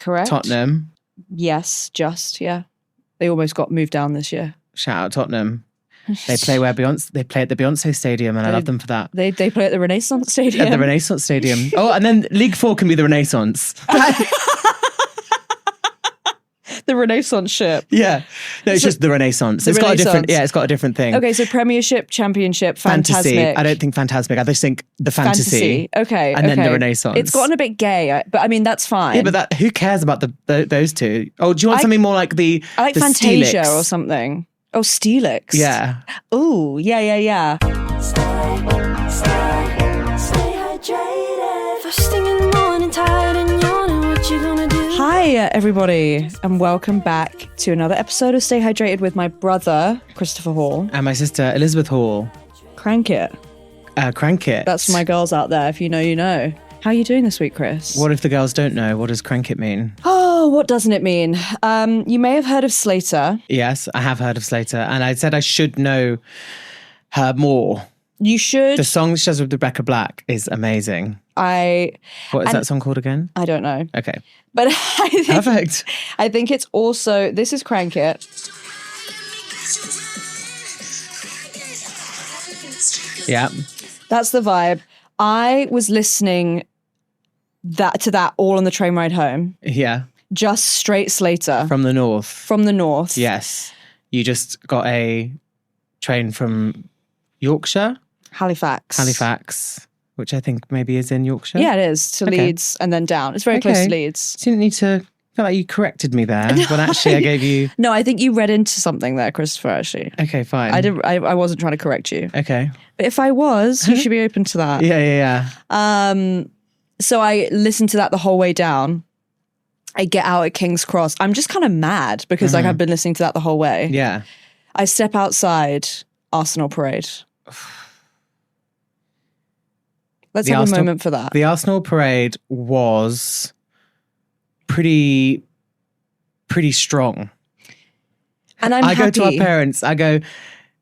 Correct. Tottenham. Yes, just, yeah. They almost got moved down this year. Shout out Tottenham. They play at the Beyonce Stadium, and I love them for that. They play at the Renaissance Stadium. At the Renaissance Stadium. Oh, and then League 4 can be the Renaissance. The Renaissance ship. Yeah. No, it's just the Renaissance. It's got a different thing. Okay, so Premiership, Championship, Fantasy. Fantasmic. I don't think Fantasmic. I just think the fantasy. Okay. And then the Renaissance. It's gotten a bit gay, but I mean, that's fine. Yeah, but who cares about those two? Oh, do you want something more like I like Fantasia Steelix? or something. Oh, Steelix. Yeah. Oh, yeah. Stay hydrated. First thing in the morning, tired and yawning. What you gonna do? Hi, everybody, and welcome back to another episode of Stay Hydrated with my brother, Christopher Hall. And my sister, Elizabeth Hall. Crank it. Crank it. That's for my girls out there. If you know, you know. How are you doing this week, Chris? What if the girls don't know? What does crank it mean? Oh, what doesn't it mean? You may have heard of Slater. Yes, I have heard of Slater. And I said I should know her more. You should. The song she does with Rebecca Black is amazing. What is that song called again? I don't know. Okay. But I think, Perfect. I think it's also, this is Crank It. Yeah. That's the vibe. I was listening to that all on the train ride home. Yeah. Just straight Slater. From the north. From the north. Yes. You just got a train from Yorkshire? Halifax, which I think maybe is in Yorkshire. Yeah, it is. To Leeds and then down. It's very close to Leeds. So you didn't need to feel like you corrected me there when actually I gave you... No, I think you read into something there, Christopher, actually. Okay, fine. I wasn't trying to correct you. Okay. But if I was, you should be open to that. Yeah. So I listened to that the whole way down. I get out at King's Cross. I'm just kind of mad because I've been listening to that the whole way. Yeah. I step outside Arsenal parade. Let's have a moment for that. The Arsenal parade was pretty strong. And I'm I happy. go to our parents, I go,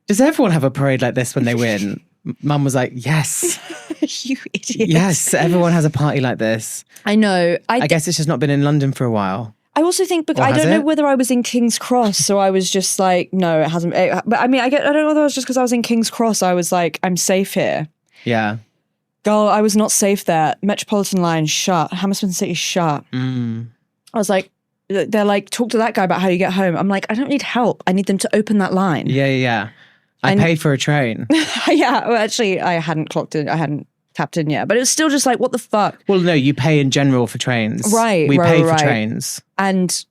does everyone have a parade like this when they win? Mum was like, yes. You idiot. Yes, everyone has a party like this. I know. I guess it's just not been in London for a while. I also think, because I don't know whether I was in King's Cross, so I was just like, no, it hasn't. But I mean, I don't know whether it was just because I was in King's Cross, I was like, I'm safe here. Yeah. Girl, I was not safe there. Metropolitan line shut. Hammersmith City shut. I was like, they're like, talk to that guy about how you get home. I'm like, I don't need help. I need them to open that line. Yeah. I paid for a train. Yeah, well, actually, I hadn't clocked in. I hadn't tapped in yet. But it was still just like, what the fuck? Well, no, you pay in general for trains. Right. We pay for right. trains. And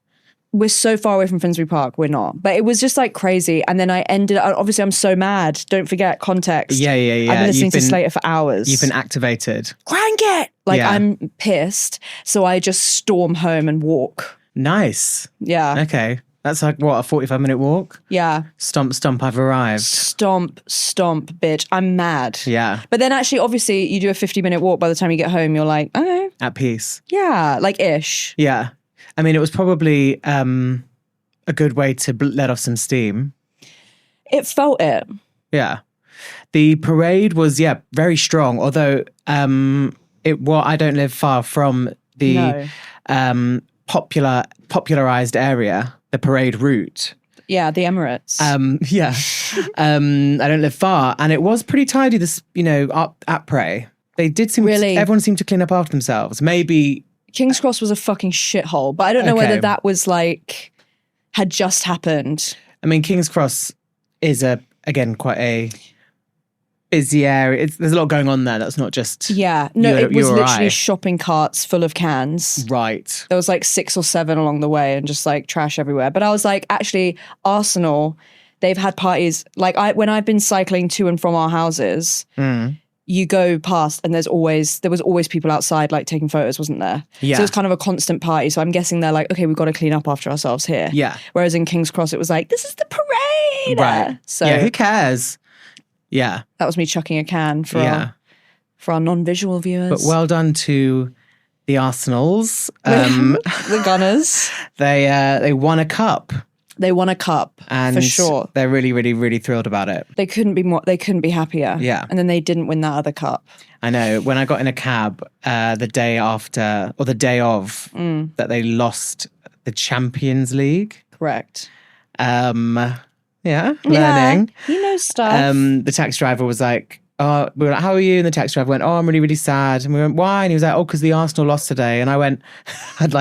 we're so far away from Finsbury Park, we're not. But it was just like crazy. And then I ended up, obviously I'm so mad. Don't forget context. Yeah. I've been listening to Slater for hours. You've been activated. Crank it! I'm pissed. So I just storm home and walk. Nice. Yeah. Okay. That's like, what, a 45-minute walk? Yeah. Stomp, I've arrived. Stomp, bitch. I'm mad. Yeah. But then actually, obviously, you do a 50-minute walk. By the time you get home, you're like, oh. At peace. Yeah, like ish. Yeah. I mean, it was probably a good way to let off some steam. It felt it. Yeah. The parade was, very strong. Although, I don't live far from the popularized area, the parade route. Yeah, the Emirates. I don't live far, and it was pretty tidy. This, up at Prey, they did seem everyone seemed to clean up after themselves. Maybe King's Cross was a fucking shithole, but I don't know whether that was like had just happened. I mean, King's Cross is quite a busy area. There's a lot going on there. That's not just it was literally shopping carts full of cans. Right. There was like 6 or 7 along the way, and just like trash everywhere. But I was like, actually, Arsenal, they've had parties. Like when I've been cycling to and from our houses, you go past and there was always people outside like taking photos, wasn't there? Yeah. So it was kind of a constant party. So I'm guessing they're like, okay, we've got to clean up after ourselves here. Yeah. Whereas in King's Cross, it was like, this is the parade. Right. So yeah, who cares? Yeah. That was me chucking a can for our non-visual viewers. But well done to the Arsenals. The Gunners. They won a cup. They won a cup and for sure. they're really, really, really thrilled about it. They couldn't be happier. Yeah. And then they didn't win that other cup. I know. When I got in a cab the day after or the day of that they lost the Champions League. Correct. Yeah, learning. Yeah, he knows stuff. The taxi driver was like, "Oh, we were like, how are you?" And the taxi driver went, "Oh, I'm really, really sad." And we went, "Why?" And he was like, "Oh, because the Arsenal lost today." And I went, I was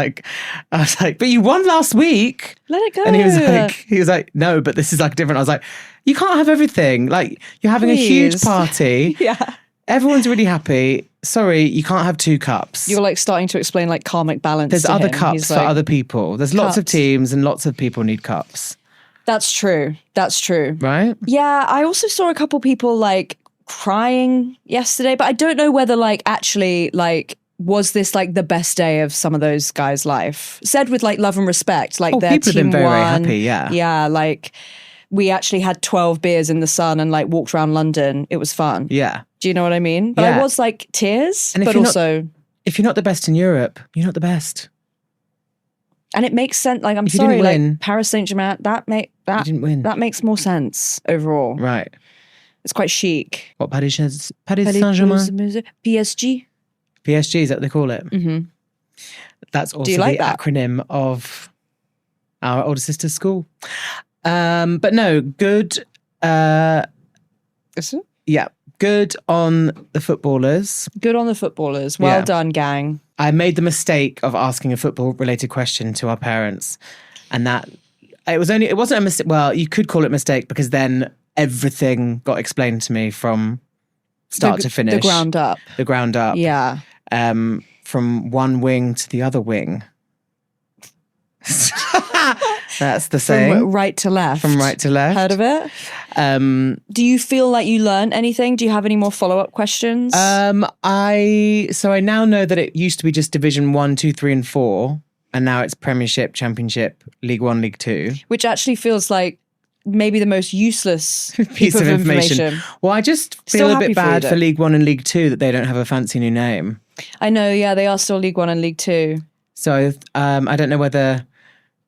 like, "But you won last week." Let it go. And he was like, "No, but this is like different." I was like, "You can't have everything. Like, you're having a huge party. Yeah. Everyone's really happy. Sorry, you can't have 2 cups." You're like starting to explain like karmic balance. There's to other him. cups He's for like, other people. There's lots of cups. teams and lots of people need cups. That's true. That's true. Right? Yeah, I also saw a couple people like crying yesterday, but I don't know whether like actually like was this like the best day of some of those guys' life? Said with like love and respect, like their people have team been very, very won. happy, yeah. Yeah, like we actually had 12 beers in the sun and like walked around London. It was fun. Yeah. Do you know what I mean? But Yeah. I was like tears, And if but you're not- also If you're not the best in Europe, you're not the best. and it makes sense. Like I'm If you sorry, didn't like win- Paris Saint-Germain, You didn't win. that makes more sense overall. Right. It's quite chic. What, Paris Saint-Germain? PSG. PSG, is that what they call it? Mm-hmm. That's also you like the that? acronym of our older sister's school. But no, good. Is it? Yeah, good on the footballers. Good on the footballers. Well Yeah. done, gang. I made the mistake of asking a football-related question to our parents, and that it wasn't a mistake. Well, you could call it a mistake because then everything got explained to me from start to finish, The ground up. the ground up. Yeah. From one wing to the other wing. That's the saying. From right to left. From right to left. Heard of it? Do you feel like you learned anything? Do you have any more follow-up questions? I now know that it used to be just Division 1, 2, 3 and 4, and now it's Premiership, Championship, League 1, League 2. Which actually feels like maybe the most useless Piece of information. Well, I just Still feel a happy bit for you, bad though. for League 1 and League 2 that they don't have a fancy new name. I know, yeah, they are still League 1 and League 2. So I don't know whether,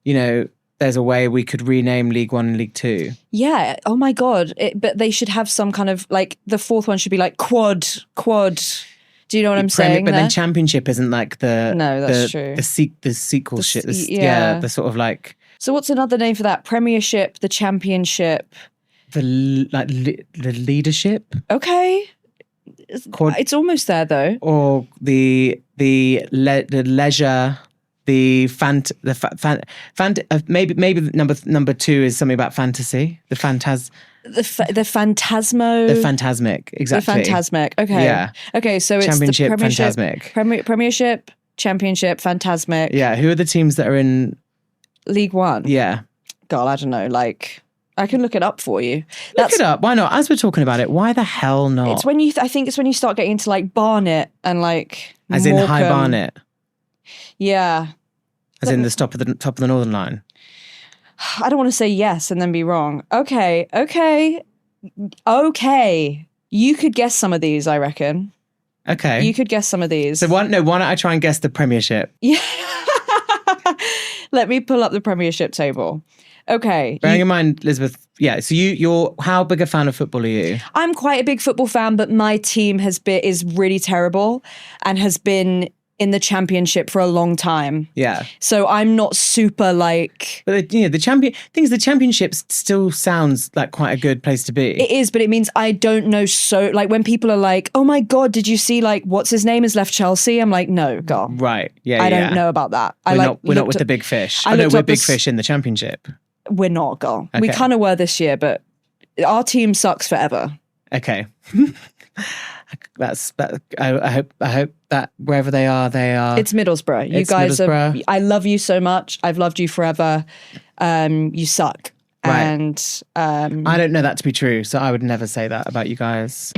there's a way we could rename League 1 and League 2. Yeah. Oh my God. But they should have some kind of like the fourth one should be like quad. Do you know what I'm saying? But there? then Championship isn't like the No, that's true. the sequel shit. yeah. The sort of like So what's another name for that? Premiership, the Championship. the leadership Okay. Quad- It's almost there though. or the leisure. Maybe number 2 is something about fantasy. The phantasmo. The Phantasmo. The phantasmic, exactly. The Phantasmic. Okay. Yeah. Okay, so it's Championship, the Premiership, Phantasmic. Premiership, Championship, Phantasmic, Yeah, who are the teams that are in? League 1. Yeah, God, I don't know. Like, I can look it up for you. look it up. Why not? As we're talking about it, why the hell not? It's when you. I think it's when you start getting into like Barnet and like. As in High Morecambe. Barnet, Yeah. as in the top of the Northern Line. I don't want to say yes and then be wrong. Okay. You could guess some of these, I reckon. Okay. You could guess some of these. So why don't I try and guess the Premiership? Yeah. Let me pull up the Premiership table. Okay. Bearing in mind, Elizabeth, yeah, so you're how big a fan of football are you? I'm quite a big football fan, but my team is really terrible and has been in the Championship for a long time. Yeah. So I'm not super like... But the Championship still sounds like quite a good place to be. It is, but it means I don't know so... Like when people are like, oh my God, did you see like what's his name has left Chelsea? I'm like, no, girl. Right. Yeah. I don't know about that. We're not with the big fish. I No, looked we're up big this- fish in the Championship. We're not, girl. We Okay. kind of were this year, but our team sucks forever. Okay. I hope that wherever they are. It's Middlesbrough. You It's guys Middlesbrough. I love you so much. I've loved you forever. You suck. Right. And I don't know that to be true, so I would never say that about you guys.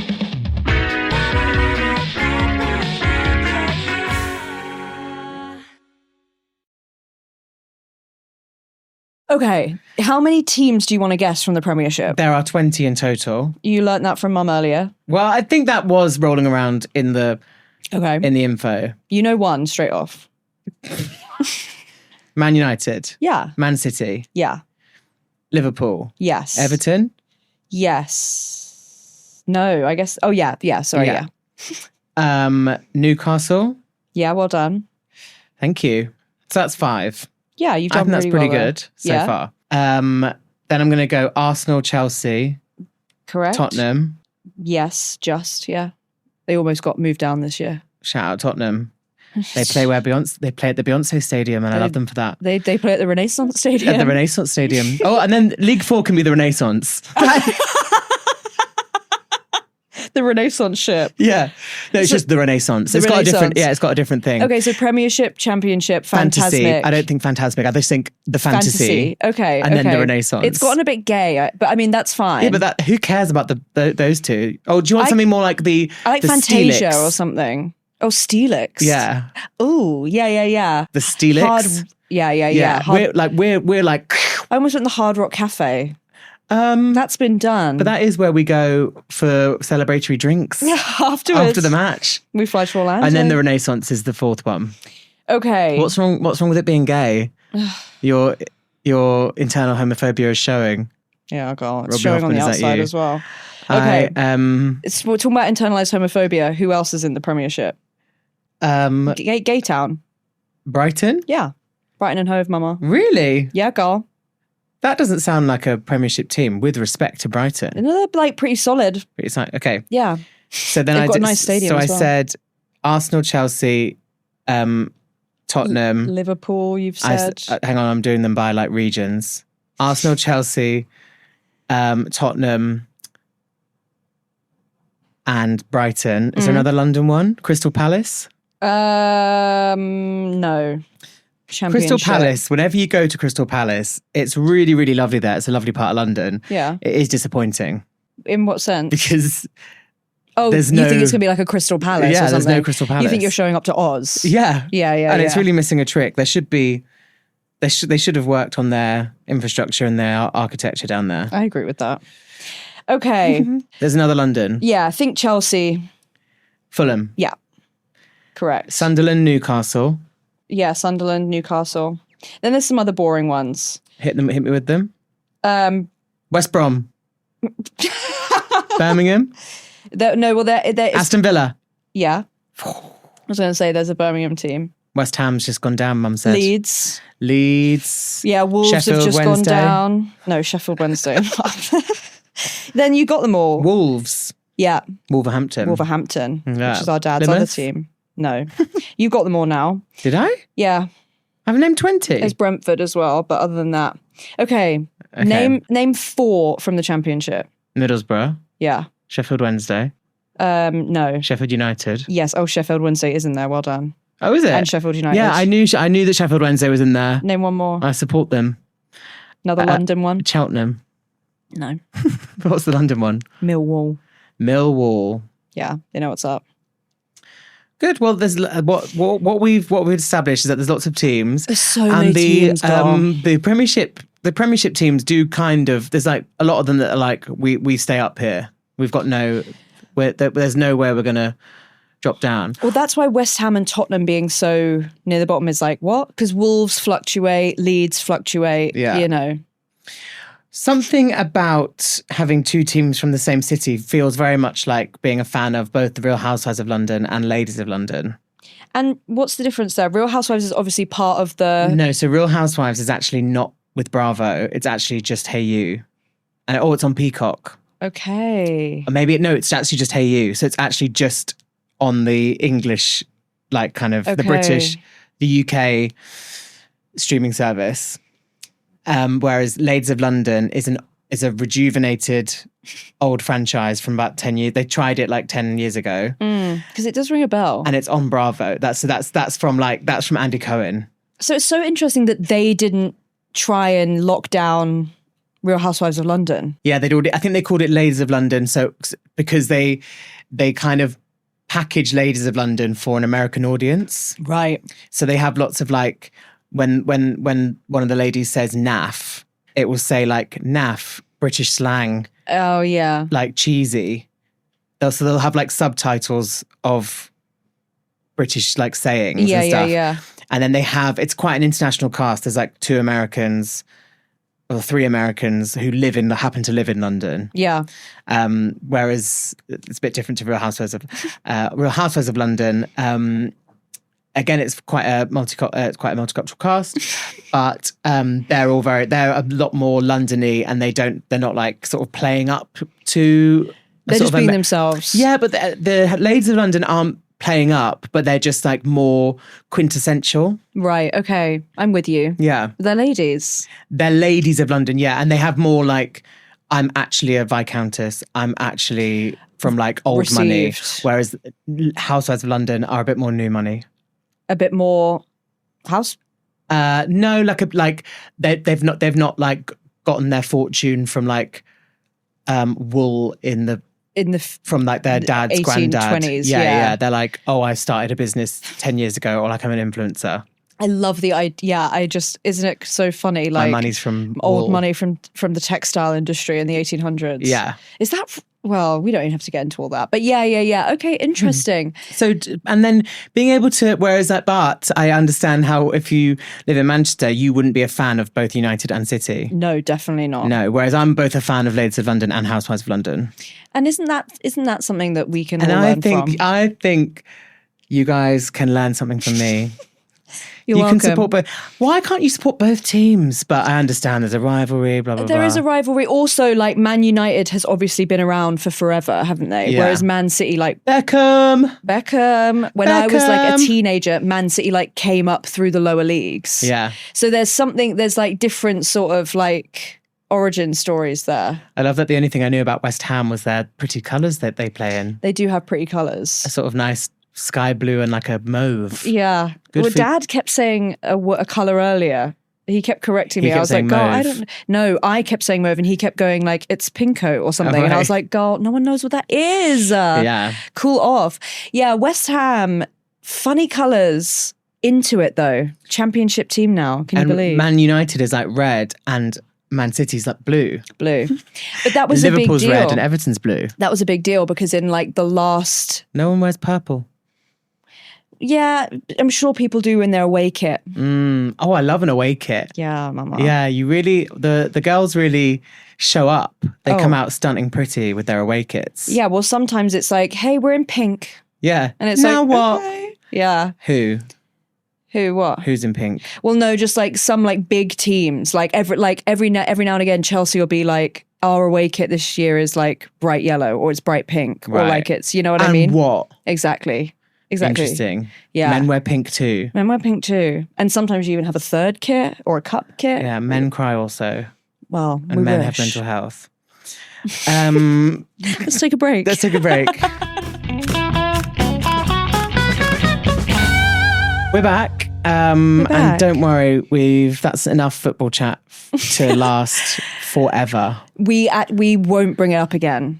okay, how many teams do you want to guess from the Premiership? There are 20 in total. You learnt that from Mum earlier. Well, I think that was rolling around in the Okay. info. You know one straight off. Man United, Yeah. Man City, Yeah. Liverpool. Yes. Everton. Yes. No, I guess. Oh, yeah. Yeah. Sorry. Yeah. Yeah. Newcastle. Yeah. Well done. Thank you. So that's 5. Yeah. You've I done think that's really pretty well good so far. Then I'm going to go Arsenal, Chelsea, Correct. Tottenham. Yes. Just. Yeah. They almost got moved down this year. Shout out Tottenham. They play they play at the Beyonce Stadium, and I love them for that. They play at the Renaissance Stadium. At the Renaissance Stadium. Oh, and then League 4 can be the Renaissance. The Renaissance ship. Yeah. No, it's just the Renaissance. It's got a different, it's got a different thing. Okay, so Premiership, Championship, Fantasy. Phantasmic. I don't think Phantasmic. I just think the fantasy. Okay. And then the Renaissance. It's gotten a bit gay, but I mean, that's fine. Yeah, but who cares about those two? Oh, do you want something more like the I like the Fantasia Steelix? or something. Oh, Steelix. Yeah. Oh, yeah. The Steelix. Yeah. We're like I almost went to the Hard Rock Cafe. That's been done. but that is where we go for celebratory drinks Afterwards. after the match. We fly to Orlando. And then the Renaissance is the 4th one. Okay. What's wrong with it being gay? Your internal homophobia is showing. Yeah, God. It's Robbie showing on Hoffman, the is that outside you? as well. Okay. We're talking about internalized homophobia. Who else is in the Premiership? Gay Town. Brighton? Yeah. Brighton and Hove, mama. Really? Yeah, girl. That doesn't sound like a Premiership team with respect to Brighton. And they're like pretty solid. It's like, okay. Yeah. So then They've I got did, a nice stadium so as I well. said Arsenal, Chelsea, Tottenham. Liverpool, you've said. Hang on, I'm doing them by like regions. Arsenal, Chelsea, Tottenham, and Brighton. Is there another London one? Crystal Palace? No. Championship. Crystal Palace, whenever you go to Crystal Palace, it's really, really lovely there. It's a lovely part of London. Yeah. It is disappointing In what sense? because Oh, there's you no- think it's going to be like a Crystal Palace or Yeah, something? there's no Crystal You think Palace. you're showing up to Oz? yeah. Yeah. And it's really missing a trick. There should be, they should have worked on their infrastructure and their architecture down there. I agree with that. Okay. There's another London. Yeah, I think Chelsea. Fulham. Yeah. Correct. Sunderland, Newcastle. Yeah, Sunderland, Newcastle. Then there's some other boring ones. Hit me with them. West Brom. Birmingham. They're Aston Villa. yeah. I was going to say there's a Birmingham team. West Ham's just gone down, Mum said. Leeds. Yeah, Wolves Sheffield have just Wednesday. gone down. No, Sheffield Wednesday. Then you got them all. Wolves. Yeah, Wolverhampton. Wolverhampton, Yeah. which is our dad's Plymouth? other team. No, you've got them all now. Did I? Yeah, I've named 20. there's Brentford as well, but other than that, okay. Name 4 from the Championship. Middlesbrough. Yeah. Sheffield Wednesday. No. Sheffield United. Yes. Oh, Sheffield Wednesday is in there. Well done. Oh, is it? And Sheffield United. Yeah, I knew that Sheffield Wednesday was in there. Name one more. I support them. Another London one. Cheltenham. No. What's the London one? Millwall. Millwall. Yeah, they know what's up. Good. Well, there's what we've established is that there's lots of teams. There's so many teams. The Premiership teams do kind of. There's like a lot of them that are like we stay up here. We've got there's nowhere we're gonna drop down. Well, that's why West Ham and Tottenham being so near the bottom is like what? Because Wolves fluctuate, Leeds fluctuate. Yeah. You know. Something about having 2 teams from the same city feels very much like being a fan of both the Real Housewives of London and Ladies of London. And what's the difference there? Real Housewives is obviously part of the. No, so Real Housewives is actually not with Bravo. It's actually just Hey You. And it's on Peacock. Okay. Or maybe it's actually just Hey You. So it's actually just on the English, like kind of the British, the UK streaming service. Whereas Ladies of London is a rejuvenated old franchise from about 10 years. They tried it like 10 years ago. Because it does ring a bell. And it's on Bravo. That's from Andy Cohen. So it's so interesting that they didn't try and lock down Real Housewives of London. Yeah, I think they called it Ladies of London. So because they kind of package Ladies of London for an American audience. Right. So they have lots of like, when one of the ladies says naff, it will say like naff, British slang. Oh, yeah. Like cheesy. They'll have like subtitles of British like sayings and stuff. Yeah. And then it's quite an international cast. There's like 2 Americans, or 3 Americans who happen to live in London. Yeah. Whereas it's a bit different to Real Housewives of London. Again, it's quite a multicultural cast, but they're a lot more Londony, and they're not like sort of playing up to. They're just being themselves. Yeah, but the ladies of London aren't playing up, but they're just like more quintessential. Right. Okay. I'm with you. Yeah, They're ladies. They're ladies of London. Yeah, and they have more like, I'm actually a viscountess. I'm actually from like old money, whereas Housewives of London are a bit more new money. A bit more house. No, like they've not like gotten their fortune from like wool from like their dad's 1820s, granddad. yeah. They're like, oh, I started a business 10 years ago, or like I'm an influencer. I love the idea. Isn't it so funny? Like, my money's from old wool. money from the textile industry in the 1800s. Yeah. Is that, well, we don't even have to get into all that. But yeah. Okay, interesting. So, and then being able to, whereas at Bart, I understand how if you live in Manchester, you wouldn't be a fan of both United and City. No, definitely not. No, whereas I'm both a fan of Ladies of London and Housewives of London. And isn't that something that we can all And learn from? I think you guys can learn something from me. You're you welcome. can support both. Why can't you support both teams? But I understand there's a rivalry, blah, blah, blah. There is a rivalry. Also, like, Man United has obviously been around for forever, haven't they? Yeah. Whereas Man City, like, Beckham. When I was like a teenager, Man City like came up through the lower leagues. Yeah. So there's like different sort of like origin stories there. I love that the only thing I knew about West Ham was their pretty colours that they play in. They do have pretty colours. A sort of nice sky blue and like a mauve. Yeah. Good Well, for- Dad kept saying a colour earlier. He kept correcting me. He I kept was like, saying girl, I mauve. don't know. I kept saying mauve and he kept going like, it's pinko or something. Oh, And I right. was like, girl, no one knows what that is. Yeah. Cool off. Yeah, West Ham, funny colours. Into it though. Championship team now. Can you And believe? Man United is like red and Man City's like blue. Blue. But that was a big Liverpool's deal. red and Everton's blue. That was a big deal because in like the last, No one wears purple. yeah, I'm sure people do in their away kit. Oh, I love an away kit. Yeah, mama. Yeah, you really, the girls really show up. They Oh. come out stunting pretty with their away kits. Yeah, well, sometimes it's like, hey, we're in pink. Yeah. And it's now like, what? okay. Yeah. Who? Who, what? Who's in pink? Well, no, just like some like big teams. Like every now and again, Chelsea will be like, our away kit this year is like bright yellow or it's bright pink or Right. like it's, you know what I And mean? what? Exactly. Interesting. Yeah. Men wear pink too. Men wear pink too. And sometimes you even have a third kit or a cup kit. Yeah, men cry also. Well, And we men wish. have mental health. Let's take a break. Let's take a break. We're back. And back. don't worry, that's enough football chat to last forever. We won't bring it up again.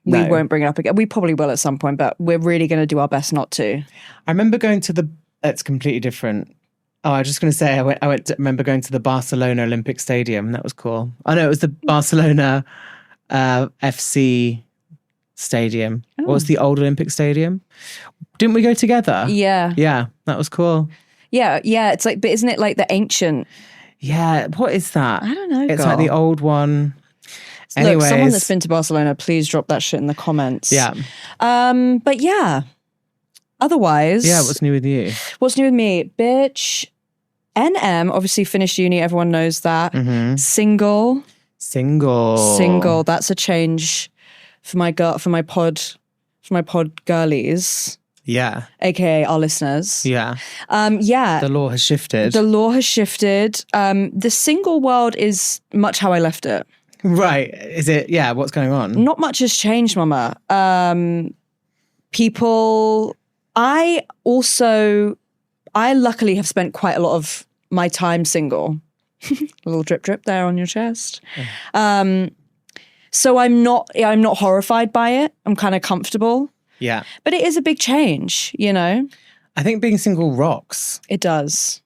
We No. won't bring it up again. We probably will at some point, but we're really going to do our best not to. I remember going to it's completely different. Oh, I was just going to say, remember going to the Barcelona Olympic Stadium. That was cool. Oh no, it was the Barcelona FC Stadium. Oh. What was the old Olympic Stadium? Didn't we go together? Yeah. Yeah, that was cool. Yeah. It's like, but isn't it like the ancient? Yeah, what is that? I don't know, It's like girl. the old one. Look, Anyways, someone that's been to Barcelona, please drop that shit in the comments. yeah. But yeah. Otherwise. Yeah, what's new with you? What's new with me? Bitch. NM, obviously finished uni, everyone knows that. Mm-hmm. Single. Single. That's a change for my pod girlies, Yeah. aka our listeners. Yeah. Yeah. The law has shifted. The law has shifted. The single world is much how I left it. Right. Is it? Yeah. What's going on? Not much has changed, mama. I luckily have spent quite a lot of my time single. A little drip drip there on your chest. So I'm not horrified by it. I'm kind of comfortable. Yeah. But it is a big change, you know? I think being single rocks. It does.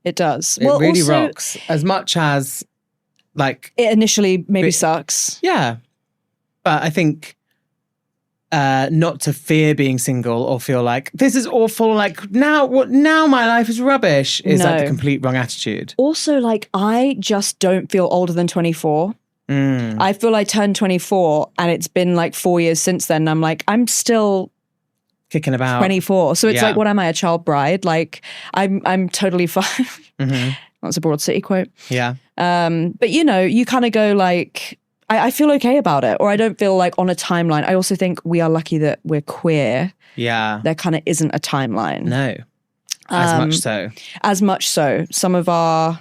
It does. It really rocks. As much as like it initially maybe sucks. yeah. But I think not to fear being single or feel like this is awful. Like now my life is rubbish is like the complete wrong attitude. Also, like, I just don't feel older than 24. I feel I turned 24 and it's been like 4 years since then. And I'm like, I'm still Kicking about 24. So it's like, what am I, a child bride? Like, I'm totally fine. That's a Broad City quote. Yeah. But you know, you kind of go like, I feel okay about it, or I don't feel like on a timeline. I also think we are lucky that we're queer. Yeah. There kind of isn't a timeline. No. As much so. As much so. Some of our,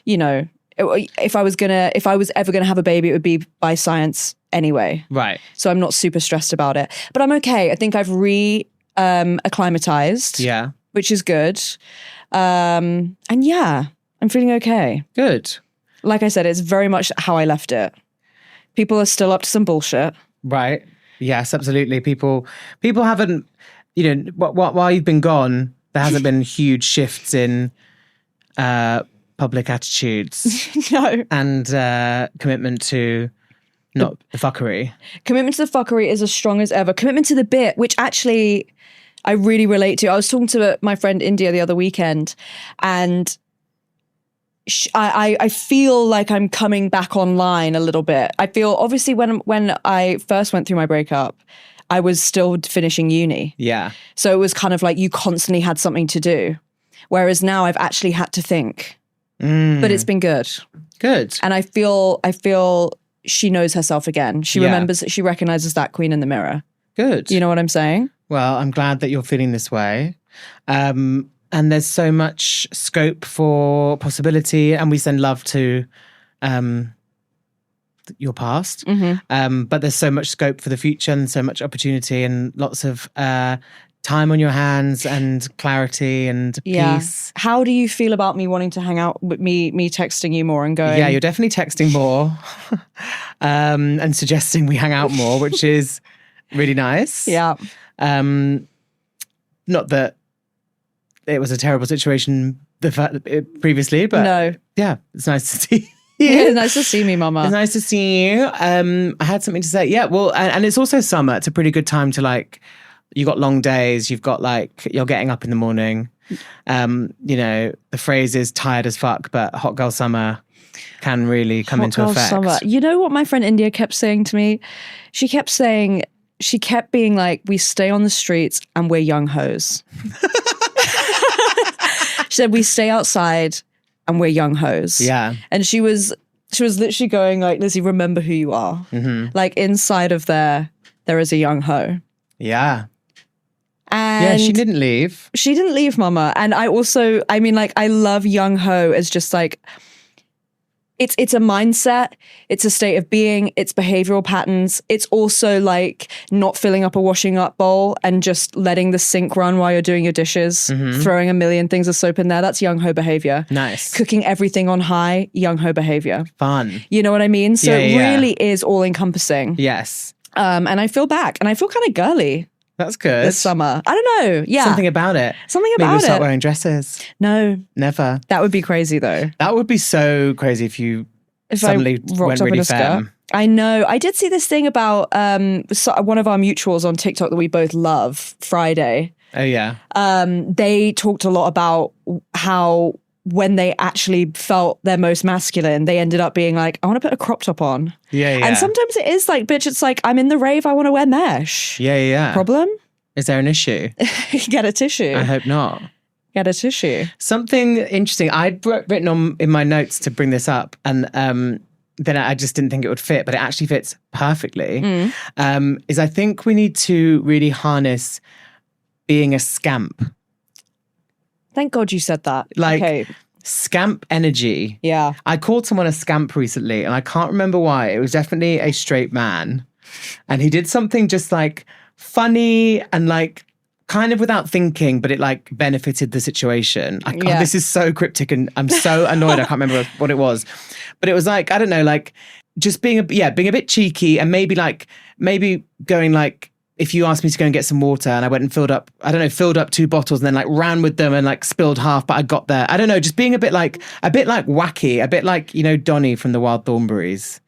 you know, if I was ever gonna have a baby, it would be by science anyway. Right. So I'm not super stressed about it. But I'm okay. I think I've acclimatized. Yeah. Which is good. And yeah, I'm feeling okay. Good. Like I said, it's very much how I left it. People are still up to some bullshit. Right. Yes, absolutely. People haven't, you know, while you've been gone, there hasn't been huge shifts in public attitudes. No. And commitment to not the fuckery. Commitment to the fuckery is as strong as ever. Commitment to the bit, which actually I really relate to. I was talking to my friend India the other weekend, and I feel like I'm coming back online a little bit. I feel, obviously, when I first went through my breakup, I was still finishing uni. Yeah. So it was kind of like you constantly had something to do. Whereas now I've actually had to think. But it's been good. Good. And I feel she knows herself again. She remembers, she recognizes that queen in the mirror. Good. You know what I'm saying? Well, I'm glad that you're feeling this way. And there's so much scope for possibility, and we send love to your past. But there's so much scope for the future and so much opportunity and lots of time on your hands and clarity and peace. How do you feel about me wanting to hang out with me texting you more and going? Yeah, you're definitely texting more and suggesting we hang out more, which is really nice. Yeah. Not that it was a terrible situation previously, but no. Yeah, it's nice to see you. Yeah, it's nice to see me, Mama. It's nice to see you. I had something to say. Yeah, well, and it's also summer. It's a pretty good time to, like, you got long days. You've got, like, you're getting up in the morning. You know, the phrase is tired as fuck, but hot girl summer can really come into effect. Summer. You know what my friend India kept saying to me? She kept being like, we stay on the streets and we're young hoes. She said, we stay outside and we're young hoes. Yeah. And she was literally going like, Lizzie, remember who you are. Like, inside of there is a young hoe. Yeah. And yeah, she didn't leave. She didn't leave, Mama. And I love young hoe as just like, it's a mindset, it's a state of being, it's behavioural patterns. It's also like not filling up a washing up bowl and just letting the sink run while you're doing your dishes, throwing a million things of soap in there. That's young ho behaviour. Nice. Cooking everything on high, young ho behaviour. Fun. You know what I mean? So it really is all encompassing. Yes. And I feel back and I feel kind of girly. That's good. This summer. I don't know. Yeah. Something about it. Maybe we'll start wearing dresses. No. Never. That would be crazy though. That would be so crazy if suddenly I went really femme. I know. I did see this thing about one of our mutuals on TikTok that we both love, Friday. Oh, yeah. They talked a lot about how when they actually felt their most masculine, they ended up being like, I want to put a crop top on. Yeah, yeah. And sometimes it is like, bitch, it's like, I'm in the rave, I want to wear mesh. Yeah, yeah. Problem? Is there an issue? Get a tissue. I hope not. Get a tissue. Something interesting. I'd written on in my notes to bring this up, and then I just didn't think it would fit, but it actually fits perfectly. Is I think we need to really harness being a scamp. Thank God you said that. Like, okay. Scamp energy. Yeah. I called someone a scamp recently, and I can't remember why. It was definitely a straight man, and he did something just like funny and like kind of without thinking, but it like benefited the situation. This is so cryptic and I'm so annoyed. I can't remember what it was, but it was like, I don't know, like just being a bit cheeky and maybe going like, if you asked me to go and get some water and I went and filled up 2 bottles and then like ran with them and like spilled half, but I got there. I don't know, just being a bit like wacky, a bit like, you know, Donnie from the Wild Thornberrys.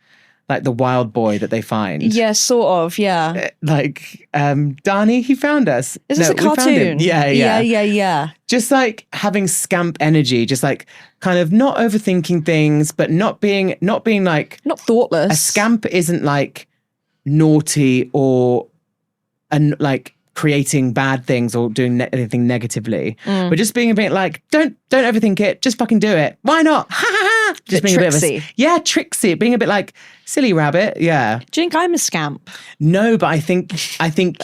like the wild boy that they find. Yeah, sort of. Yeah. Like Darnie, he found us. Is this a we found him. cartoon? Yeah. Just like having scamp energy, just like kind of not overthinking things, but not being like Not thoughtless. a scamp isn't like naughty or like creating bad things or doing anything negatively, but just being a bit like, don't overthink it, just fucking do it. Why not? Ha ha ha. Just being tricksy. a bit of tricksy, being a bit like silly rabbit. Yeah. Do you think I'm a scamp? No, but I think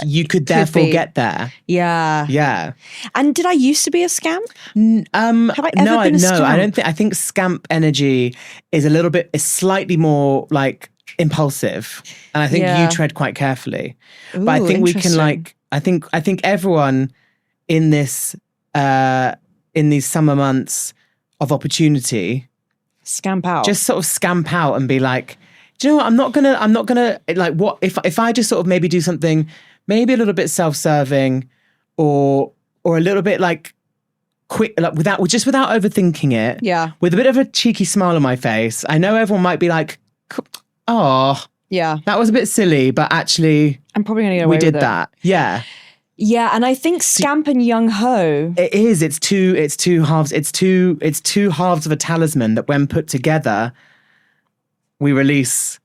you could therefore be. get there. Yeah. Yeah. And did I used to be a scamp? Have I ever been a scamp? I don't think. I think scamp energy is slightly more like impulsive, and I think Yeah. you tread quite carefully. But I Ooh, think we can interesting. like. I think everyone in this in these summer months of opportunity Scamp out. just sort of scamp out and be like, do you know what? I'm not gonna like, what if I just sort of maybe do something maybe a little bit self-serving or a little bit like quick, like without overthinking it. Yeah. With a bit of a cheeky smile on my face. I know everyone might be like, oh, Yeah. that was a bit silly, but actually I'm probably going to get away we did with it. that. Yeah. Yeah, and I think scamp and young ho. It is. It's two halves. It's two halves of a talisman that, when put together, we release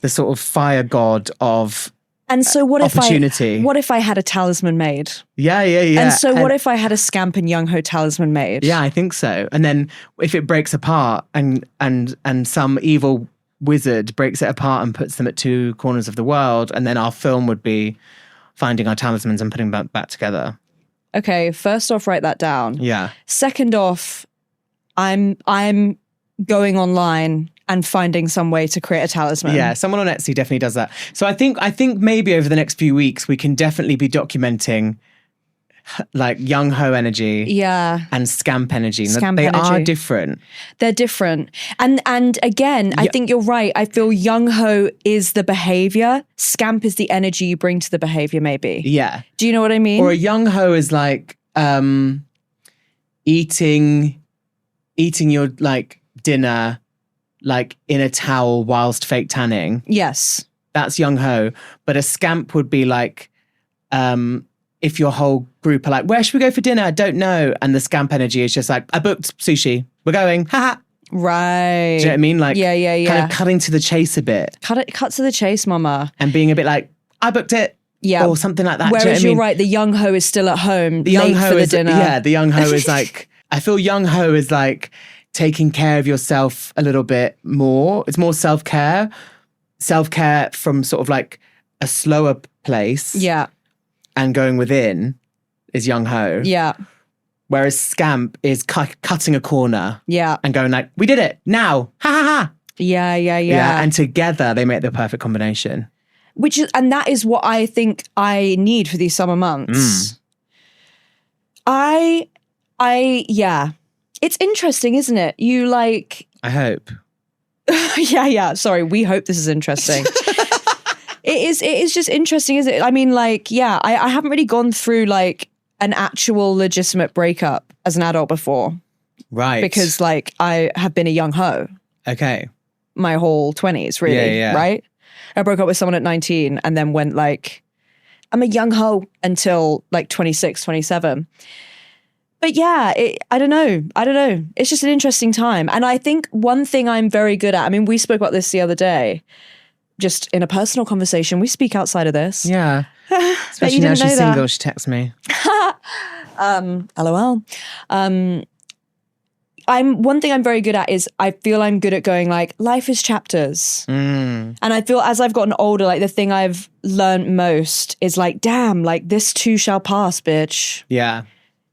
the sort of fire god of And so what opportunity. if I had a talisman made? Yeah. And so what if I had a scamp and young ho talisman made? Yeah, I think so. And then if it breaks apart and some evil wizard breaks it apart and puts them at two corners of the world, and then our film would be finding our talismans and putting them back together. Okay, first off, write that down. Yeah. Second off, I'm going online and finding some way to create a talisman. Yeah, someone on Etsy definitely does that. So I think maybe over the next few weeks we can definitely be documenting like young ho energy, Yeah. and scamp energy. Scamp they energy. are different. They're different. And again, I think you're right. I feel young ho is the behavior. Scamp is the energy you bring to the behavior, maybe. Yeah. Do you know what I mean? Or a young ho is like eating your like dinner like in a towel whilst fake tanning. Yes. That's young ho. But a scamp would be like if your whole group are like, where should we go for dinner? I don't know. And the scamp energy is just like, I booked sushi. We're going. Ha ha. Right. Do you know what I mean? Like, Yeah. kind of cutting to the chase a bit Cut to the chase, mama. and being a bit like, I booked it. Yeah. Or something like that. Do you know Whereas what I mean? you're right, the young ho is still at home, The young late ho for the is, dinner. yeah, the young ho is like, I feel young ho is like taking care of yourself a little bit more. It's more self-care from sort of like a slower place. Yeah. And going within is young ho. Yeah. Whereas scamp is cutting a corner Yeah. and going like, we did it now. Ha ha ha. Yeah. And together they make the perfect combination. And that is what I think I need for these summer months. Yeah. It's interesting, isn't it? You like, I hope. yeah. Sorry, we hope this is interesting. It is just interesting, isn't it? I mean, like, yeah, I haven't really gone through like an actual legitimate breakup as an adult before. Right. Because like I have been a young ho Okay. my whole 20s, really, Yeah. right? I broke up with someone at 19 and then went like, I'm a young ho until like 26, 27. But yeah, I don't know. It's just an interesting time. And I think one thing I'm very good at, I mean, we spoke about this the other day, just in a personal conversation. We speak outside of this. Yeah. Bet Especially you now didn't know she's that. single, she texts me. LOL. One thing I'm very good at is I feel I'm good at going like, life is chapters. And I feel as I've gotten older, like the thing I've learned most is like, damn, like this too shall pass, bitch. Yeah.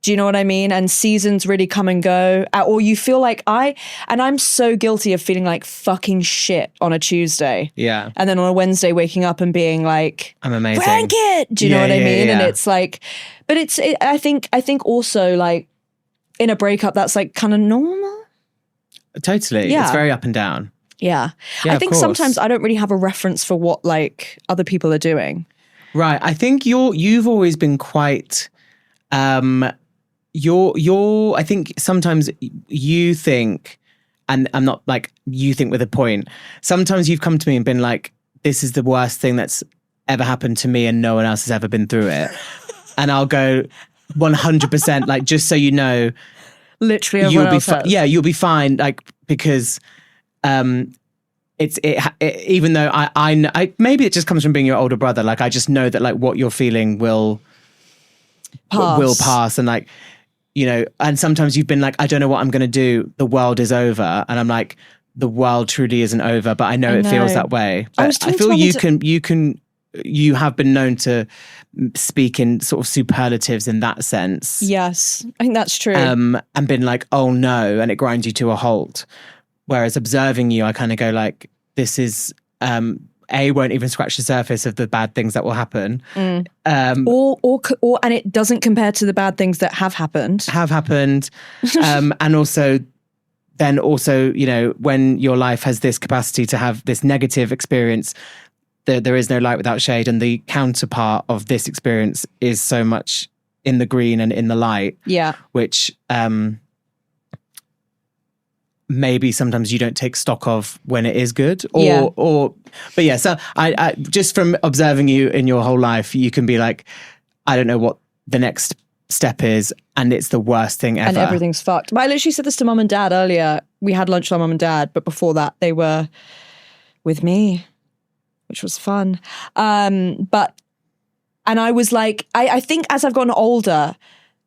Do you know what I mean? And seasons really come and go. Or you feel like I'm so guilty of feeling like fucking shit on a Tuesday. Yeah. And then on a Wednesday waking up and being like, I'm amazing. Frank it! Do you know what I mean? Yeah. And it's like, but I think also like in a breakup, that's like kind of normal. Totally. Yeah. It's very up and down. Yeah. Yeah, I of think course. sometimes I don't really have a reference for what like other people are doing. Right. I think you've always been quite I think sometimes you think and I'm not like, you think with a point. Sometimes you've come to me and been like, this is the worst thing that's ever happened to me and no one else has ever been through it. And I'll go 100%, like, just so you know, Literally everyone else has. yeah, you'll be fine, like, because even though I know, maybe it just comes from being your older brother, like, I just know that, like, what you're feeling will pass, and, like, you know, and sometimes you've been like, I don't know what I'm going to do, the world is over, and I'm like, the world truly isn't over, but I know it feels that way. But I feel you have been known to speak in sort of superlatives in that sense. Yes, I think that's true. And been like, oh no, and it grinds you to a halt. Whereas observing you, I kind of go like, this is, won't even scratch the surface of the bad things that will happen. Or and it doesn't compare to the bad things that have happened. And also, you know, when your life has this capacity to have this negative experience, there is no light without shade, and the counterpart of this experience is so much in the green and in the light. Yeah, which maybe sometimes you don't take stock of when it is good, but yeah. So I just from observing you in your whole life, you can be like, I don't know what the next step is, and it's the worst thing ever, and everything's fucked. But I literally said this to mum and dad earlier. We had lunch with mum and dad, but before that, they were with me, which was fun. And I was like, I think as I've gotten older,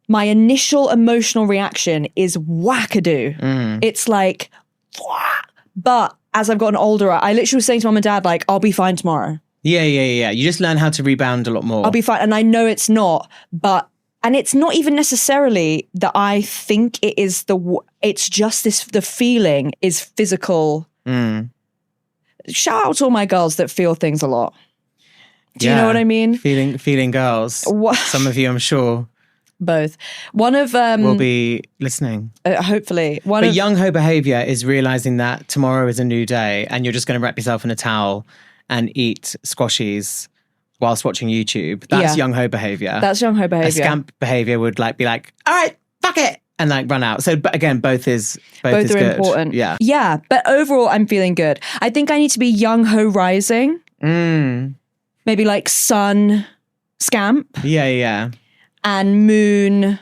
my initial emotional reaction is wackadoo. It's like, but as I've gotten older, I literally was saying to mum and dad, like, I'll be fine tomorrow. Yeah. You just learn how to rebound a lot more. I'll be fine. And I know it's not, and it's not even necessarily that I think it is it's just the feeling is physical. Shout out to all my girls that feel things a lot. Do you know what I mean? Feeling girls. Some of you, I'm sure. Both. One of will be listening. Hopefully. Young ho behavior is realizing that tomorrow is a new day, and you're just going to wrap yourself in a towel and eat squashies whilst watching YouTube. That's young ho behavior. That's young ho behavior. A scamp behavior would like be like, all right, fuck it, and like run out. So, but again, both are good. Important. Yeah. But overall, I'm feeling good. I think I need to be young ho rising. Maybe like sun scamp. Yeah. And moon.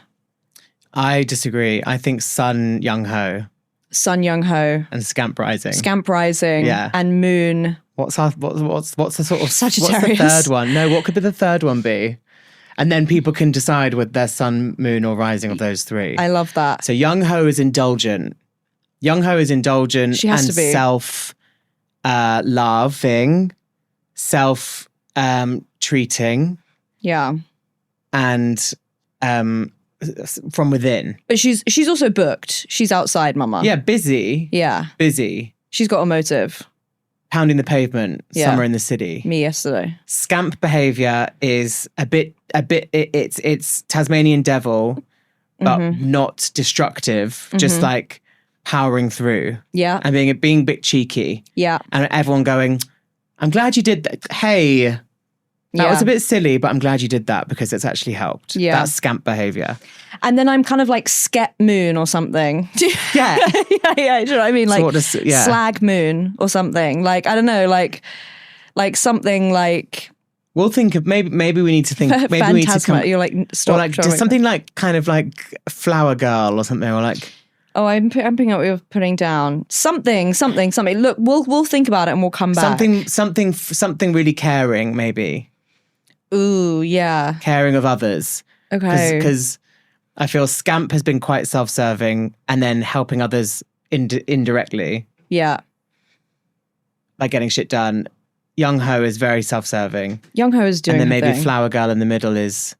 I disagree. I think sun young ho. Sun young ho. And scamp rising. Scamp rising. Yeah. And moon. What's the sort of Sagittarius? What's the third one? No, what could the third one be? And then people can decide with their sun, moon, or rising of those three. I love that. So young ho is indulgent. Young ho is indulgent. She has and to be. Self-loving, self-treating. Yeah. And from within. But she's also booked. She's outside, mama. Yeah, busy. Yeah. Busy. She's got a motive. Pounding the pavement, summer in the city. Me yesterday. Scamp behavior is a bit. It's Tasmanian devil, but not destructive. Just like powering through. Yeah, and being a bit cheeky. Yeah, and everyone going, "I'm glad you did that." Hey, that was a bit silly, but I'm glad you did that because it's actually helped. Yeah, that's scamp behavior. And then I'm kind of like Sket Moon or something. Yeah. yeah. Do you know what I mean? Like Slag Moon or something. Like, I don't know, like something like... We'll think of, maybe we need to think... Maybe we need to come... You're like, stop. Or like just something like kind of like Flower Girl or something, or like... Oh, I'm picking up what you're putting down. Something. Look, we'll think about it and we'll come back. Something really caring, maybe. Ooh, yeah. Caring of others. Okay. Because I feel scamp has been quite self-serving and then helping others indirectly. Yeah. By getting shit done. Young ho is very self-serving. Young ho is doing and then maybe Flower Girl in the middle is...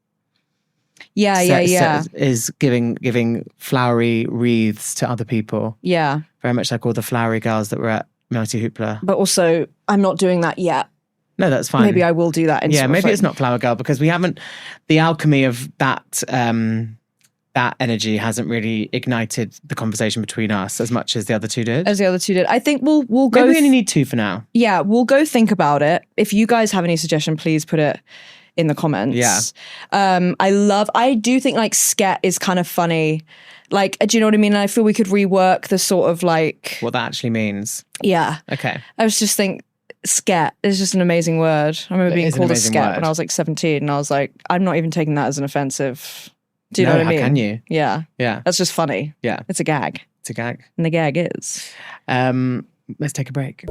Yeah. Is giving flowery wreaths to other people. Yeah. Very much like all the flowery girls that were at Mighty Hoopla. But also, I'm not doing that yet. No, that's fine. Maybe I will do that. Maybe it's not Flower Girl because we haven't... The alchemy of that that energy hasn't really ignited the conversation between us as much as the other two did. I think we'll go... Maybe we only need two for now. Yeah, we'll go think about it. If you guys have any suggestion, please put it in the comments. Yeah. I do think like Sket is kind of funny Like, do you know what I mean? And I feel we could rework the sort of like, What that actually means. yeah. Okay. I was just think sket is just an amazing word. I remember being is an called a amazing sket word. when I was like 17, and I was like, I'm not even taking that as an offensive. Do you know what I mean? How can you? Yeah. Yeah. That's just funny. Yeah. It's a gag. It's a gag. And the gag is. Let's take a break.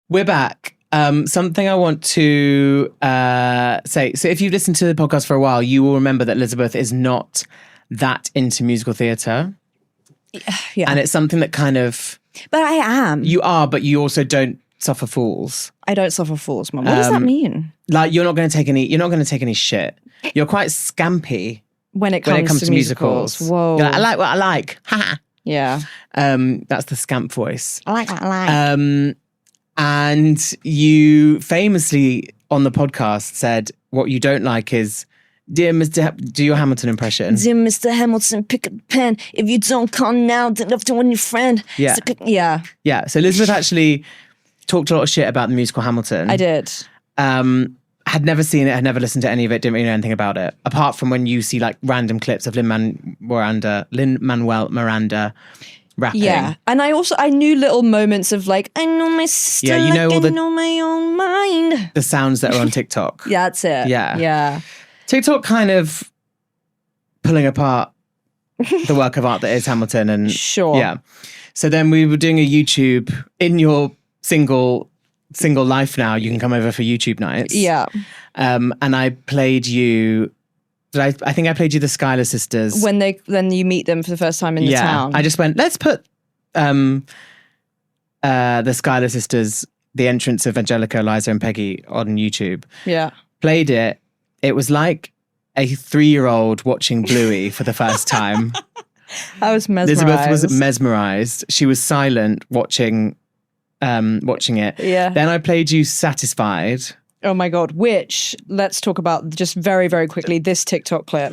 We're back. Something I want to say. So if you've listened to the podcast for a while, you will remember that Elizabeth is not that into musical theatre. Yeah. And it's something that kind of... But I am. You are, but you also don't suffer fools. I don't suffer fools, Mum. What does that mean? Like you're not going to take any shit. You're quite scampy When it comes to musicals. Whoa. You're like, I like what I like. Yeah. That's the scamp voice. I like what I like. And you famously on the podcast said what you don't like is, dear Mr. Do your Hamilton impression. Dear Mr. Hamilton, pick up the pen. If you don't call now, then love to win your friend. Yeah. Yeah. Yeah. So Elizabeth actually talked a lot of shit about the musical Hamilton. I did. Had never seen it, had never listened to any of it, didn't really know anything about it. Apart from when you see like random clips of Lin-Manuel Miranda rapping. Yeah. And I knew little moments of like, I know my sister, Yeah, you know all I the- know my own mind. The sounds that are on TikTok. Yeah, that's it. Yeah. Yeah. TikTok kind of pulling apart the work of art that is Hamilton. And Sure. Yeah. So then we were doing a YouTube in your single life now. You can come over for YouTube nights. Yeah. And I played you. I think I played you the Schuyler sisters. When you meet them for the first time in the town. I just went, let's put the Schuyler sisters, the entrance of Angelica, Eliza, and Peggy on YouTube. Yeah. Played it. It was like a 3-year-old watching Bluey for the first time. I was mesmerized. Elizabeth was mesmerized. She was silent watching it. Yeah. Then I played you Satisfied. Oh my God. Which, let's talk about just very, very quickly, this TikTok clip.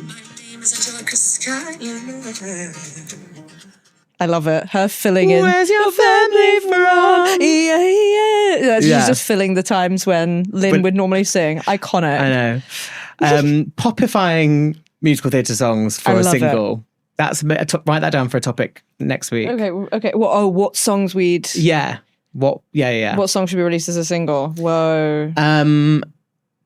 I love it. Her filling in. Where's your family from? Yeah, yeah. She's Yeah. just filling the times when Lynn would normally sing. Iconic. I know. Popifying musical theatre songs for I a love single. That's write that down for a topic next week. Okay. Well, what songs we'd... Yeah. What? Yeah. What song should be released as a single? Whoa.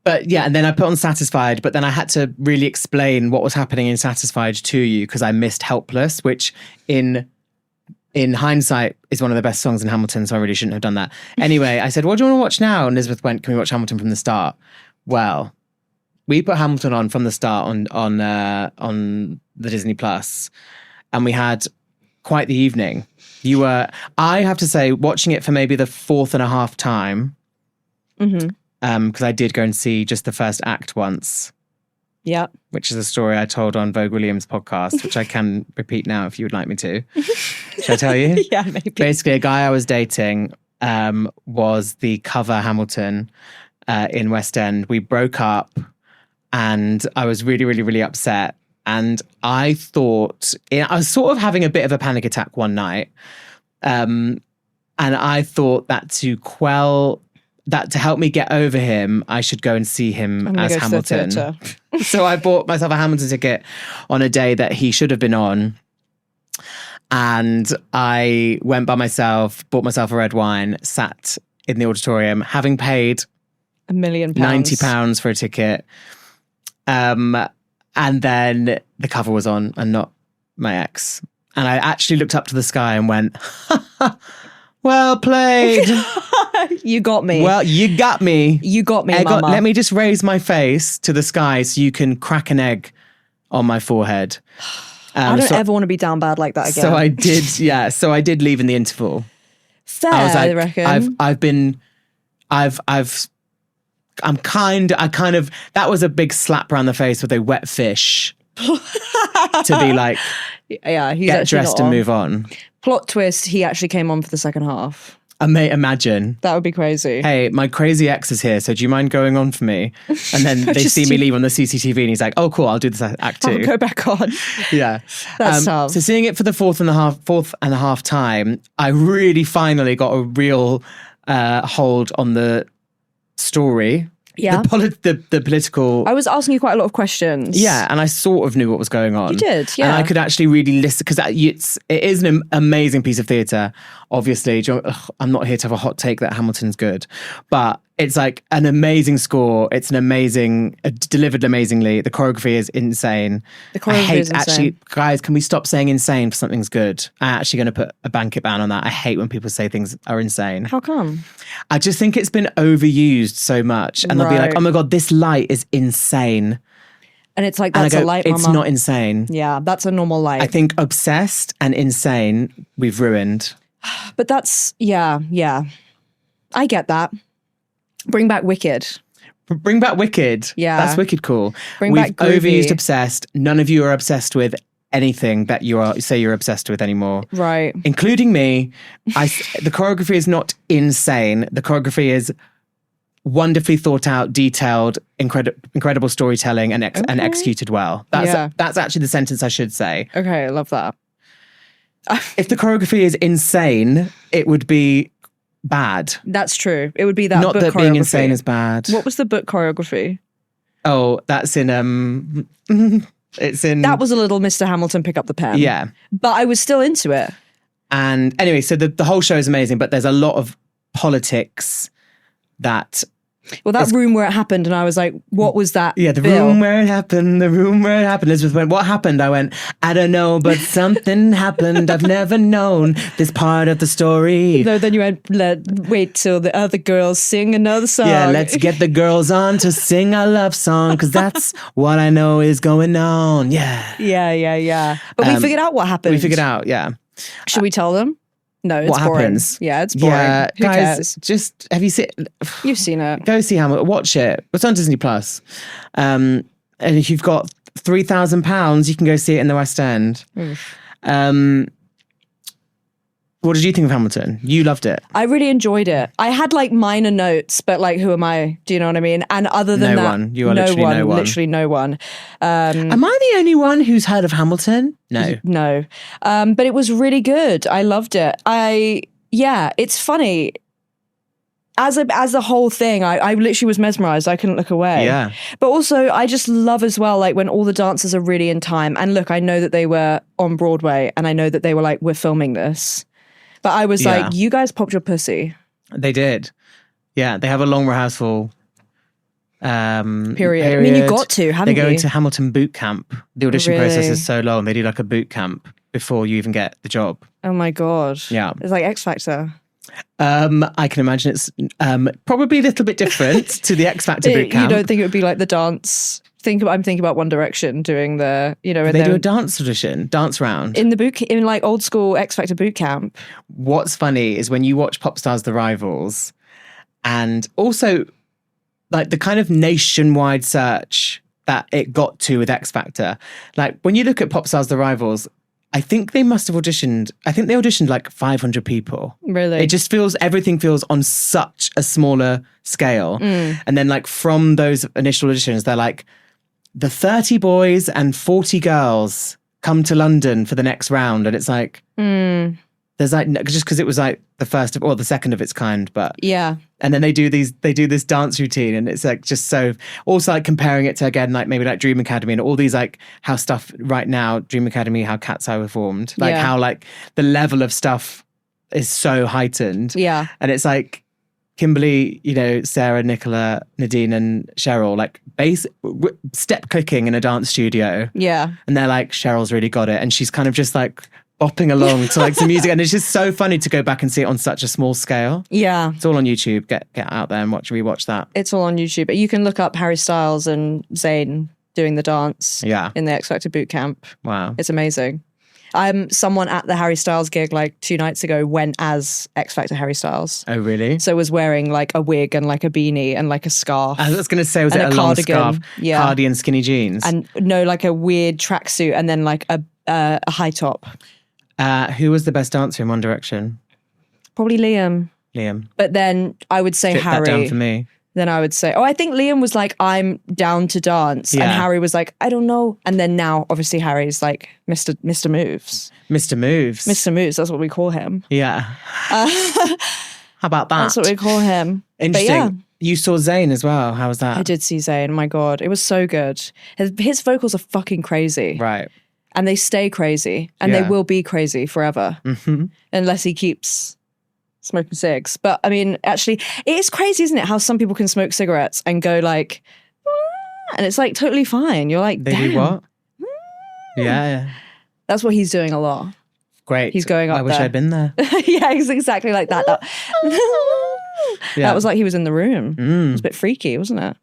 But yeah, and then I put on Satisfied, but then I had to really explain what was happening in Satisfied to you because I missed Helpless, which in hindsight is one of the best songs in Hamilton, so I really shouldn't have done that. Anyway, I said, what do you want to watch now? And Elizabeth went, can we watch Hamilton from the start? Well, we put Hamilton on from the start on the Disney Plus, and we had quite the evening. I have to say, watching it for maybe the 4th and a half time, because I did go and see just the first act once. Yeah. Which is a story I told on Vogue Williams' podcast, which I can repeat now if you would like me to. Should I tell you? Yeah, maybe. Basically, a guy I was dating was the cover Hamilton in West End. We broke up and I was really, really, really upset. And I thought, I was sort of having a bit of a panic attack one night. And I thought that to help me get over him, I should go and see him as Hamilton. So I bought myself a Hamilton ticket on a day that he should have been on. And I went by myself, bought myself a red wine, sat in the auditorium, having paid £1 million. £90 for a ticket. And then the cover was on and not my ex. And I actually looked up to the sky and went, well played. You got me. Well, you got me. You got me, Mama. Let me just raise my face to the sky so you can crack an egg on my forehead. I don't ever want to be down bad like that again. So I did, yeah. So I did leave in the interval. Fair, I was like, I reckon. I'm kind of, that was a big slap around the face with a wet fish to be like, yeah, he's get actually dressed not and on. move on. Plot twist, he actually came on for the second half. Imagine. That would be crazy. Hey, my crazy ex is here, so do you mind going on for me? And then they see me leave on the CCTV and he's like, oh, cool, I'll do this act too. I'll go back on. Yeah. That's tough. So seeing it for the fourth and a half time, I really finally got a real hold on the story. Yeah. The political. I was asking you quite a lot of questions. Yeah, and I sort of knew what was going on. You did, yeah. And I could actually really listen, because it is an amazing piece of theatre. Obviously, I'm not here to have a hot take that Hamilton's good, but it's like an amazing score. It's an amazing, delivered amazingly. The choreography is insane. The choreography is insane. Actually, guys, can we stop saying insane for something's good? I'm actually going to put a blanket ban on that. I hate when people say things are insane. How come? I just think it's been overused so much. And they'll be like, oh my God, this light is insane. And it's like, that's a light, it's mama. not insane. Yeah, that's a normal light. I think obsessed and insane, we've ruined. But that's, yeah. I get that. Bring back Wicked. Bring back Wicked. Yeah. That's wicked cool. Bring We've back Groovy. overused obsessed. None of you are obsessed with anything that say you're obsessed with anymore. Right. Including me. The choreography is not insane. The choreography is wonderfully thought out, detailed, incredible storytelling and executed well. That's actually the sentence I should say. Okay, I love that. If the choreography is insane, it would be bad. That's true. It would be that Not book that choreography. being insane is bad. What was the book choreography? Oh, that's in it's in That was a little Mr. Hamilton pick up the pen. Yeah. But I was still into it. And anyway, so the whole show is amazing, but there's a lot of politics that. Well, that room where it happened, and I was like, what was that? Yeah, the Bill? room where it happened. Elizabeth went, what happened? I went, I don't know, but something happened. I've never known this part of the story. No, then you went, wait till the other girls sing another song. Yeah, let's get the girls on to sing a love song, because that's what I know is going on. Yeah. Yeah. But we figured out what happened. We figured out, yeah. Should we tell them? No, it's what boring. happens? Yeah, it's boring. Yeah, Who guys, cares? just have you seen? You've seen it. Go see Hamilton. Watch it. It's on Disney Plus. And if you've got £3,000, you can go see it in the West End. What did you think of Hamilton? You loved it. I really enjoyed it. I had like minor notes, but like, who am I? Do you know what I mean? And other than No that, one. You are literally no one. Literally no one. Am I the only one who's heard of Hamilton? No. No. But it was really good. I loved it. It's funny. As a whole thing, I literally was mesmerized. I couldn't look away. Yeah. But also, I just love as well, like when all the dancers are really in time. And look, I know that they were on Broadway, and I know that they were like, we're filming this. But I was like, you guys popped your pussy. They did. Yeah, they have a long rehearsal period. I mean, you got to, haven't you? They go into Hamilton boot camp. The audition process is so long. They do like a boot camp before you even get the job. Oh my God. Yeah. It's like X Factor. I can imagine it's probably a little bit different to the X Factor boot camp. You don't think it would be like the dance? I'm thinking about One Direction doing the, they do a dance round in like old school X Factor boot camp. What's funny is when you watch Pop Stars The Rivals, and also like the kind of nationwide search that it got to with X Factor. Like when you look at Pop Stars The Rivals, I think they must have auditioned. I think they auditioned like 500 people. Really? It just everything feels on such a smaller scale. And then like from those initial auditions, they're like, the 30 boys and 40 girls come to London for the next round. And it's like, there's like, just because it was like the second of its kind, but yeah. And then they do this dance routine, and it's like just so, also like comparing it to, again, like maybe like Dream Academy and all these like how stuff right now, Dream Academy, how Cat's Eye were formed, like how like the level of stuff is so heightened. Yeah. And it's like Kimberly, Sarah, Nicola, Nadine and Cheryl, like step clicking in a dance studio. Yeah. And they're like, Cheryl's really got it. And she's kind of just like bopping along to like some music. And it's just so funny to go back and see it on such a small scale. Yeah. It's all on YouTube. Get out there and rewatch that. It's all on YouTube. You can look up Harry Styles and Zayn doing the dance in the X Factor boot camp. Wow. It's amazing. Someone at the Harry Styles gig like 2 nights ago went as X Factor Harry Styles. Oh, really? So was wearing like a wig and like a beanie and like a scarf. I was going to say, was it a long scarf? Yeah. Cardigan, skinny jeans? And no, like a weird tracksuit and then like a high top. Who was the best dancer in One Direction? Probably Liam. But then I would say Harry. That down for me. Then I would say, I think Liam was like, I'm down to dance. Yeah. And Harry was like, I don't know. And then now, obviously, Harry's like Mr. Moves. Mr. Moves. Mr. Moves, that's what we call him. Yeah. How about that? That's what we call him. Interesting. But yeah, You saw Zayn as well. How was that? I did see Zayn. My God, it was so good. His vocals are fucking crazy. Right. And they stay crazy. And they Yeah. will be crazy forever. Mm-hmm. Unless he keeps smoking cigs. But I mean, actually, it is crazy, isn't it? How some people can smoke cigarettes and go like, "Ah," and it's like totally fine. You're like, They damn. do what? Yeah. That's what he's doing a lot. Great. He's going up I wish there. I'd been there. Yeah, it's exactly like that. Yeah. That was like he was in the room. It Mm, was a bit freaky, wasn't it?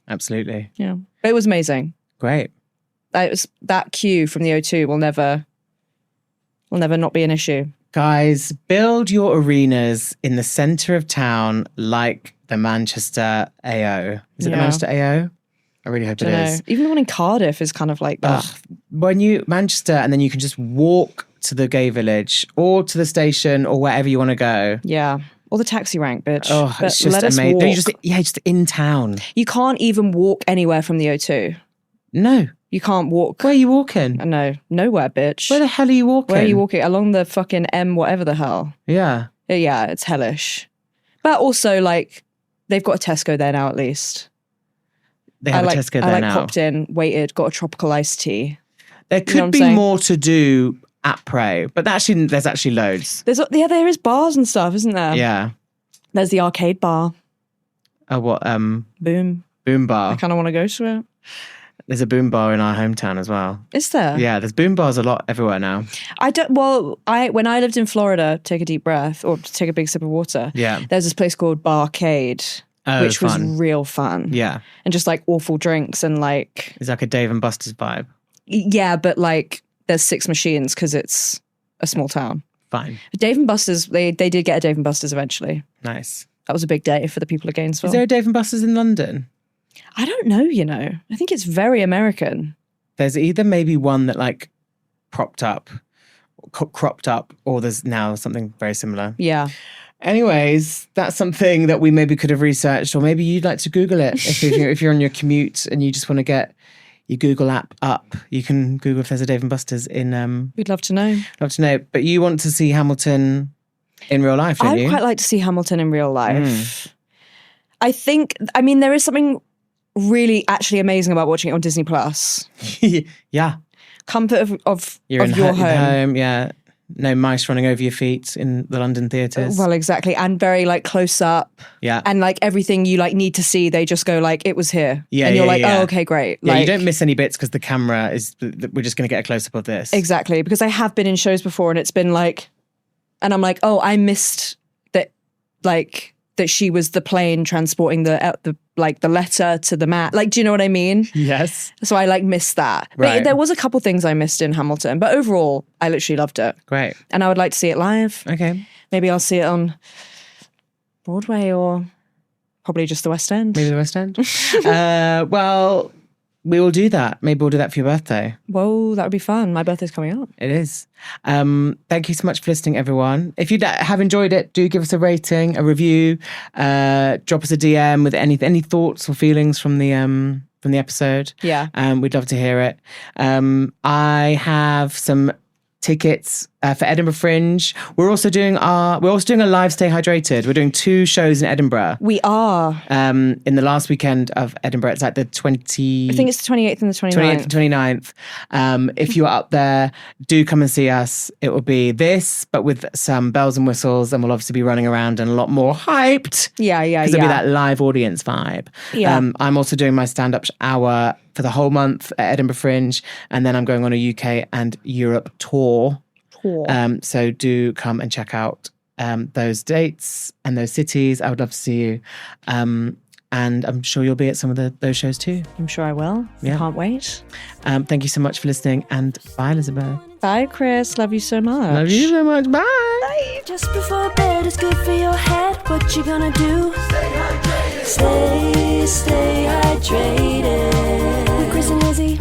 absolutely. Yeah. But it was amazing. Great. That queue from the O2 will never not be an issue. Guys, build your arenas in the centre of town like the Manchester AO. Is it the Yeah. Manchester AO? I really hope it Dunno. is. Even the one in Cardiff is kind of like that. Ugh. When you Manchester, and then you can just walk to the gay village or to the station or wherever you want to go. Yeah. Or the taxi rank, bitch. Oh, But it's just let us amazing. walk. Just in town. You can't even walk anywhere from the O2. No. You can't walk. Where are you walking? No, nowhere, bitch. Where the hell are you walking? Where are you walking? Along the fucking M, whatever the hell. Yeah. Yeah, it's hellish. But also, like, they've got a Tesco there now, at least. They have a Tesco there now. Popped in, waited, got a tropical iced tea. There know what could I'm be saying? more to do at Prey, but there's actually loads. There is bars and stuff, isn't there? Yeah. There's the arcade bar. Oh, what? Boom. Boom I bar. kind of want to go to it. There's a boom bar in our hometown as well. Is there? Yeah, there's boom bars a lot everywhere now. When I lived in Florida, take a deep breath or take a big sip of water. Yeah. There's this place called Barcade, Oh, which was fun. real fun. Yeah. And just like awful drinks and like, It's like a Dave and Buster's vibe. yeah, but like there's 6 machines because it's a small town. Fine. Dave and Buster's, they did get a Dave and Buster's eventually. Nice. That was a big day for the people of Gainesville. Is there a Dave and Buster's in London? I don't know, I think it's very American. There's either maybe one that like cropped up, or there's now something very similar. Yeah. Anyways, that's something that we maybe could have researched, or maybe you'd like to Google it. If you're on your commute and you just want to get your Google app up, you can Google if there's a Dave and Buster's in. We'd love to know. Love to know. But you want to see Hamilton in real life, don't you? I'd quite like to see Hamilton in real life. I mean, there is something really actually amazing about watching it on Disney Plus. Yeah. Comfort of You're your in home. home. Yeah. No mice running over your feet in the London theatres. Well, exactly. And very like close up. Yeah. And like everything you like need to see, they just go like, it was here. Yeah, and you're yeah, like, yeah. oh, okay, great. Yeah, like, you don't miss any bits because the camera is, we're just going to get a close-up of this. Exactly. Because I have been in shows before and it's been like, and I'm like, oh, I missed that, like, that she was the plane transporting the letter to the mat. Like, do you know what I mean? Yes. So I like missed that. Right. But there was a couple things I missed in Hamilton, but overall, I literally loved it. Great. And I would like to see it live. Okay. Maybe I'll see it on Broadway or probably just the West End. Maybe the West End. Well, we will do that. Maybe we'll do that for your birthday. Whoa, that would be fun. My birthday's coming up. It is. Thank you so much for listening, everyone. If you have enjoyed it, do give us a rating, a review, drop us a DM with any thoughts or feelings from the episode. Yeah. We'd love to hear it. I have some tickets for Edinburgh Fringe. We're also doing a live Stay Hydrated. We're doing 2 shows in Edinburgh. We are. In the last weekend of Edinburgh. It's like the 20... I think it's the 28th and the 29th. 28th and 29th. If you are up there, do come and see us. It will be this, but with some bells and whistles, and we'll obviously be running around and a lot more hyped. Yeah. Because it'll be that live audience vibe. Yeah. I'm also doing my stand-up hour for the whole month at Edinburgh Fringe, and then I'm going on a UK and Europe tour. So do come and check out those dates and those cities. I would love to see you. And I'm sure you'll be at some of those shows too. I'm sure I will. Yeah. I can't wait. Thank you so much for listening, and bye, Elizabeth. Bye, Chris. Love you so much. Love you so much. Bye. Just before bed is good for your head. What you gonna do? Stay hydrated. With Chris and Lizzie.